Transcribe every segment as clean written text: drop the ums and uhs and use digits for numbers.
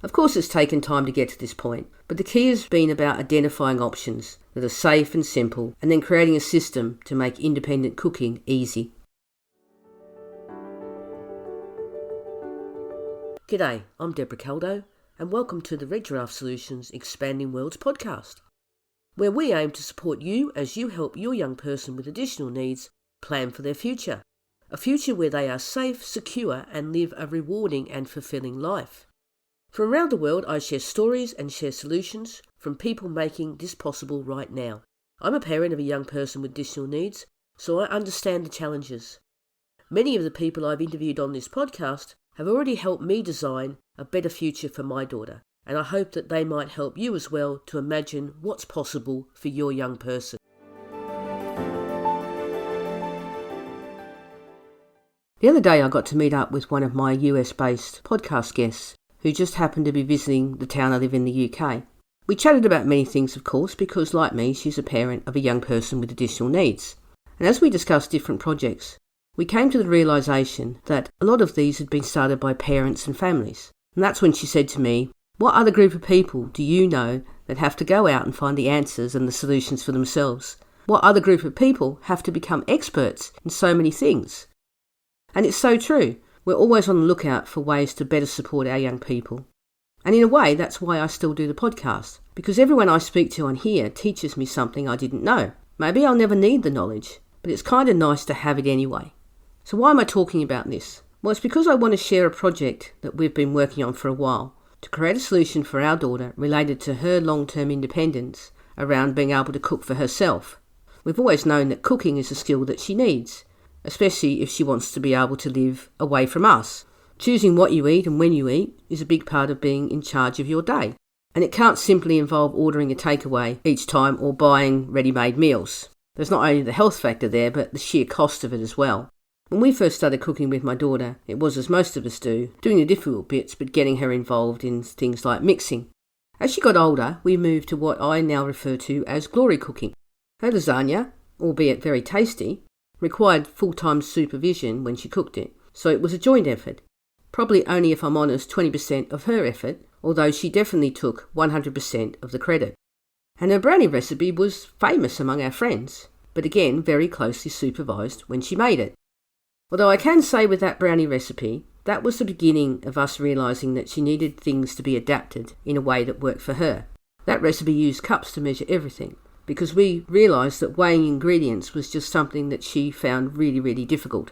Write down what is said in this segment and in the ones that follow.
Of course, it's taken time to get to this point, but the key has been about identifying options that are safe and simple, and then creating a system to make independent cooking easy. G'day, I'm Debra Caldow, and welcome to the Red Giraffe Solutions Expanding Worlds podcast, where we aim to support you as you help your young person with additional needs plan for their future. A future where they are safe, secure, and live a rewarding and fulfilling life. From around the world, I share stories and share solutions from people making this possible right now. I'm a parent of a young person with additional needs, so I understand the challenges. Many of the people I've interviewed on this podcast have already helped me design a better future for my daughter, and I hope that they might help you as well to imagine what's possible for your young person. The other day I got to meet up with one of my US-based podcast guests who just happened to be visiting the town I live in, the UK. We chatted about many things, of course, because like me, she's a parent of a young person with additional needs. And as we discussed different projects, we came to the realisation that a lot of these had been started by parents and families. And that's when she said to me, what other group of people do you know that have to go out and find the answers and the solutions for themselves? What other group of people have to become experts in so many things? And it's so true. We're always on the lookout for ways to better support our young people. And in a way, that's why I still do the podcast. Because everyone I speak to on here teaches me something I didn't know. Maybe I'll never need the knowledge, but it's kind of nice to have it anyway. So why am I talking about this? Well, it's because I want to share a project that we've been working on for a while to create a solution for our daughter related to her long-term independence around being able to cook for herself. We've always known that cooking is a skill that she needs, especially if she wants to be able to live away from us. Choosing what you eat and when you eat is a big part of being in charge of your day. And it can't simply involve ordering a takeaway each time or buying ready-made meals. There's not only the health factor there, but the sheer cost of it as well. When we first started cooking with my daughter, it was as most of us do, doing the difficult bits but getting her involved in things like mixing. As she got older, we moved to what I now refer to as glory cooking. Her lasagna, albeit very tasty, required full-time supervision when she cooked it, so it was a joint effort. Probably only, if I'm honest, 20% of her effort, although she definitely took 100% of the credit. And her brownie recipe was famous among our friends, but again very closely supervised when she made it. Although I can say with that brownie recipe, that was the beginning of us realising that she needed things to be adapted in a way that worked for her. That recipe used cups to measure everything, because we realised that weighing ingredients was just something that she found really, really difficult.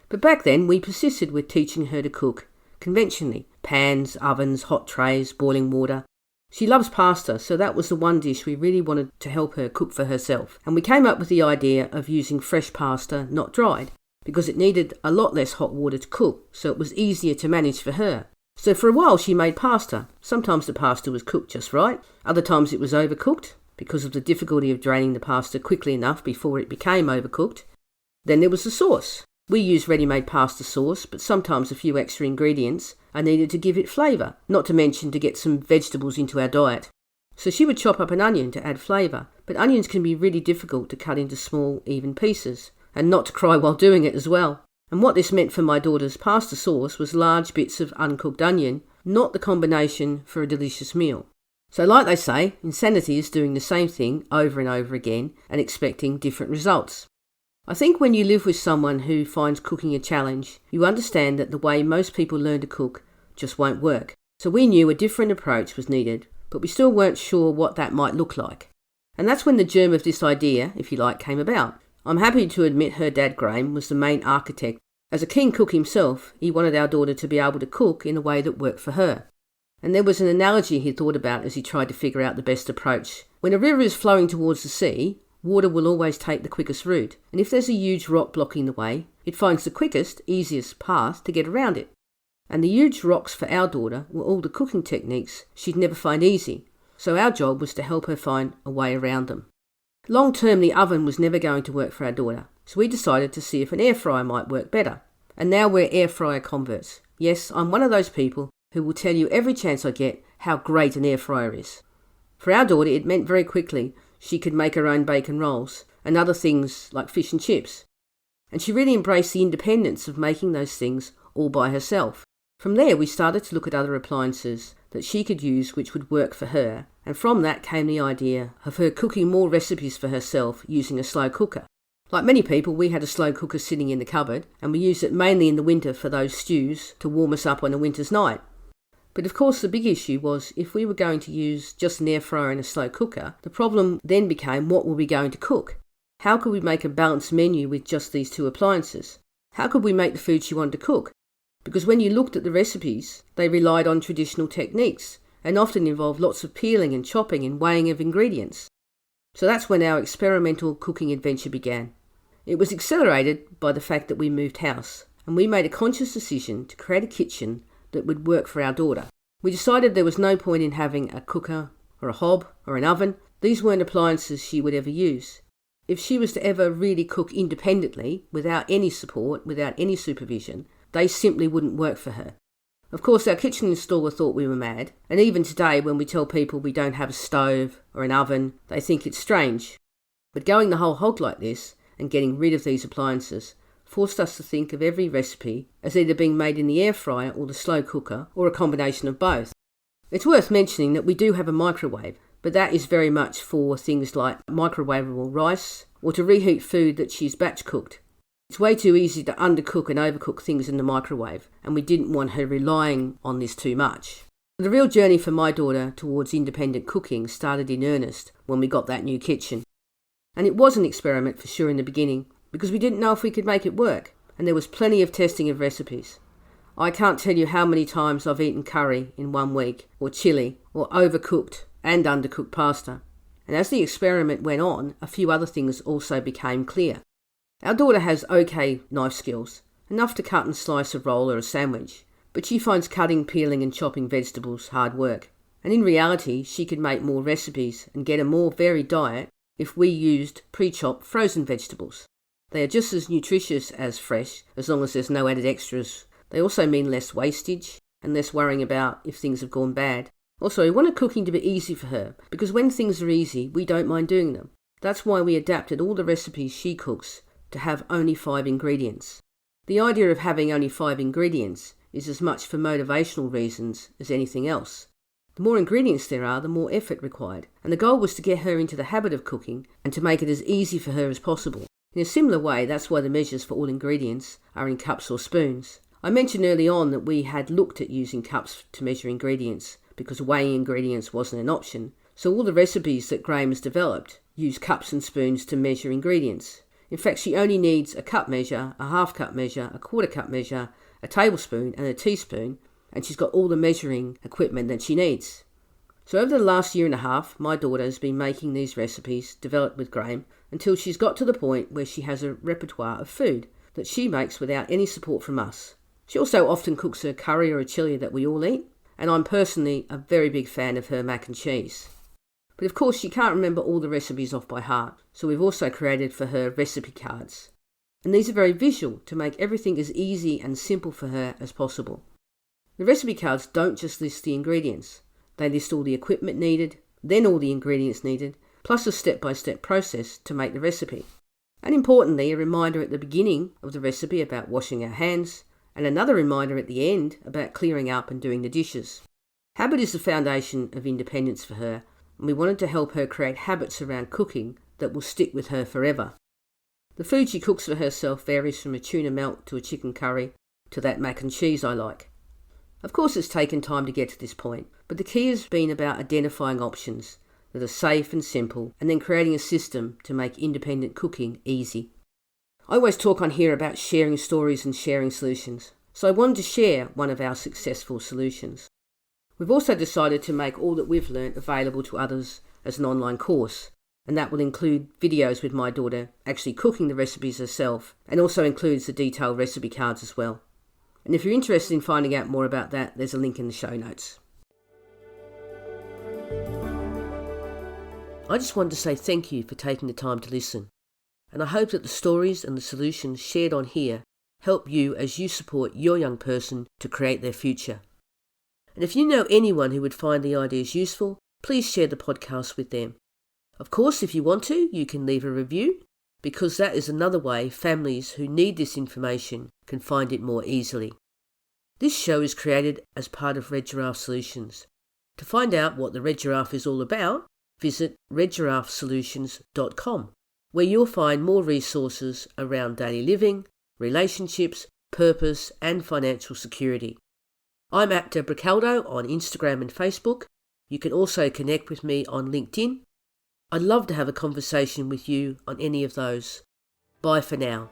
But back then, we persisted with teaching her to cook conventionally. Pans, ovens, hot trays, boiling water. She loves pasta, so that was the one dish we really wanted to help her cook for herself. And we came up with the idea of using fresh pasta, not dried, because it needed a lot less hot water to cook, so it was easier to manage for her. So for a while she made pasta. Sometimes the pasta was cooked just right, other times it was overcooked, because of the difficulty of draining the pasta quickly enough before it became overcooked. Then there was the sauce. We use ready-made pasta sauce, but sometimes a few extra ingredients are needed to give it flavour, not to mention to get some vegetables into our diet. So she would chop up an onion to add flavour, but onions can be really difficult to cut into small, even pieces, and not to cry while doing it as well. And what this meant for my daughter's pasta sauce was large bits of uncooked onion, not the combination for a delicious meal. So like they say, insanity is doing the same thing over and over again and expecting different results. I think when you live with someone who finds cooking a challenge, you understand that the way most people learn to cook just won't work. So we knew a different approach was needed, but we still weren't sure what that might look like. And that's when the germ of this idea, if you like, came about. I'm happy to admit her dad, Graham, was the main architect. As a keen cook himself, he wanted our daughter to be able to cook in a way that worked for her. And there was an analogy he thought about as he tried to figure out the best approach. When a river is flowing towards the sea, water will always take the quickest route. And if there's a huge rock blocking the way, it finds the quickest, easiest path to get around it. And the huge rocks for our daughter were all the cooking techniques she'd never find easy. So our job was to help her find a way around them. Long term, the oven was never going to work for our daughter, so we decided to see if an air fryer might work better. And now we're air fryer converts. Yes, I'm one of those people who will tell you every chance I get how great an air fryer is. For our daughter, it meant very quickly she could make her own bacon rolls and other things like fish and chips. And she really embraced the independence of making those things all by herself. From there, we started to look at other appliances that she could use which would work for her, and from that came the idea of her cooking more recipes for herself using a slow cooker. Like many people, we had a slow cooker sitting in the cupboard, and we used it mainly in the winter for those stews to warm us up on a winter's night. But of course the big issue was if we were going to use just an air fryer and a slow cooker, the problem then became what were we going to cook? How could we make a balanced menu with just these two appliances? How could we make the food she wanted to cook? Because when you looked at the recipes, they relied on traditional techniques and often involved lots of peeling and chopping and weighing of ingredients. So that's when our experimental cooking adventure began. It was accelerated by the fact that we moved house, and we made a conscious decision to create a kitchen that would work for our daughter. We decided there was no point in having a cooker or a hob or an oven. These weren't appliances she would ever use. If she was to ever really cook independently, without any support, without any supervision, they simply wouldn't work for her. Of course, our kitchen installer thought we were mad, and even today when we tell people we don't have a stove or an oven, they think it's strange. But going the whole hog like this, and getting rid of these appliances, forced us to think of every recipe as either being made in the air fryer or the slow cooker, or a combination of both. It's worth mentioning that we do have a microwave, but that is very much for things like microwavable rice, or to reheat food that she's batch cooked. It's way too easy to undercook and overcook things in the microwave, and we didn't want her relying on this too much. The real journey for my daughter towards independent cooking started in earnest when we got that new kitchen. And it was an experiment for sure in the beginning, because we didn't know if we could make it work, and there was plenty of testing of recipes. I can't tell you how many times I've eaten curry in 1 week, or chili, or overcooked and undercooked pasta. And as the experiment went on, a few other things also became clear. Our daughter has okay knife skills, enough to cut and slice a roll or a sandwich, but she finds cutting, peeling and chopping vegetables hard work. And in reality, she could make more recipes and get a more varied diet if we used pre-chopped frozen vegetables. They are just as nutritious as fresh, as long as there's no added extras. They also mean less wastage and less worrying about if things have gone bad. Also, we wanted cooking to be easy for her, because when things are easy, we don't mind doing them. That's why we adapted all the recipes she cooks to have only 5 ingredients. The idea of having only 5 ingredients is as much for motivational reasons as anything else. The more ingredients there are, the more effort required, and the goal was to get her into the habit of cooking and to make it as easy for her as possible. In a similar way, that's why the measures for all ingredients are in cups or spoons. I mentioned early on that we had looked at using cups to measure ingredients because weighing ingredients wasn't an option, so all the recipes that Graham has developed use cups and spoons to measure ingredients. In fact, she only needs a cup measure, a half cup measure, a quarter cup measure, a tablespoon and a teaspoon, and she's got all the measuring equipment that she needs. So over the last year and a half, my daughter has been making these recipes developed with Graham until she's got to the point where she has a repertoire of food that she makes without any support from us. She also often cooks her curry or a chili that we all eat, and I'm personally a very big fan of her mac and cheese. But of course she can't remember all the recipes off by heart, so we've also created for her recipe cards. And these are very visual to make everything as easy and simple for her as possible. The recipe cards don't just list the ingredients. They list all the equipment needed, then all the ingredients needed, plus a step-by-step process to make the recipe. And importantly, a reminder at the beginning of the recipe about washing our hands, and another reminder at the end about clearing up and doing the dishes. Habit is the foundation of independence for her, and we wanted to help her create habits around cooking that will stick with her forever. The food she cooks for herself varies from a tuna melt to a chicken curry to that mac and cheese I like. Of course it's taken time to get to this point, but the key has been about identifying options that are safe and simple, and then creating a system to make independent cooking easy. I always talk on here about sharing stories and sharing solutions, so I wanted to share one of our successful solutions. We've also decided to make all that we've learnt available to others as an online course, and that will include videos with my daughter actually cooking the recipes herself, and also includes the detailed recipe cards as well. And if you're interested in finding out more about that, there's a link in the show notes. I just wanted to say thank you for taking the time to listen, and I hope that the stories and the solutions shared on here help you as you support your young person to create their future. And if you know anyone who would find the ideas useful, please share the podcast with them. Of course, if you want to, you can leave a review, because that is another way families who need this information can find it more easily. This show is created as part of Red Giraffe Solutions, To find out what the Red Giraffe is all about, visit redgiraffesolutions.com, where you'll find more resources around daily living, relationships, purpose and financial security. I'm at Debra Caldow on Instagram and Facebook. You can also connect with me on LinkedIn. I'd love to have a conversation with you on any of those. Bye for now.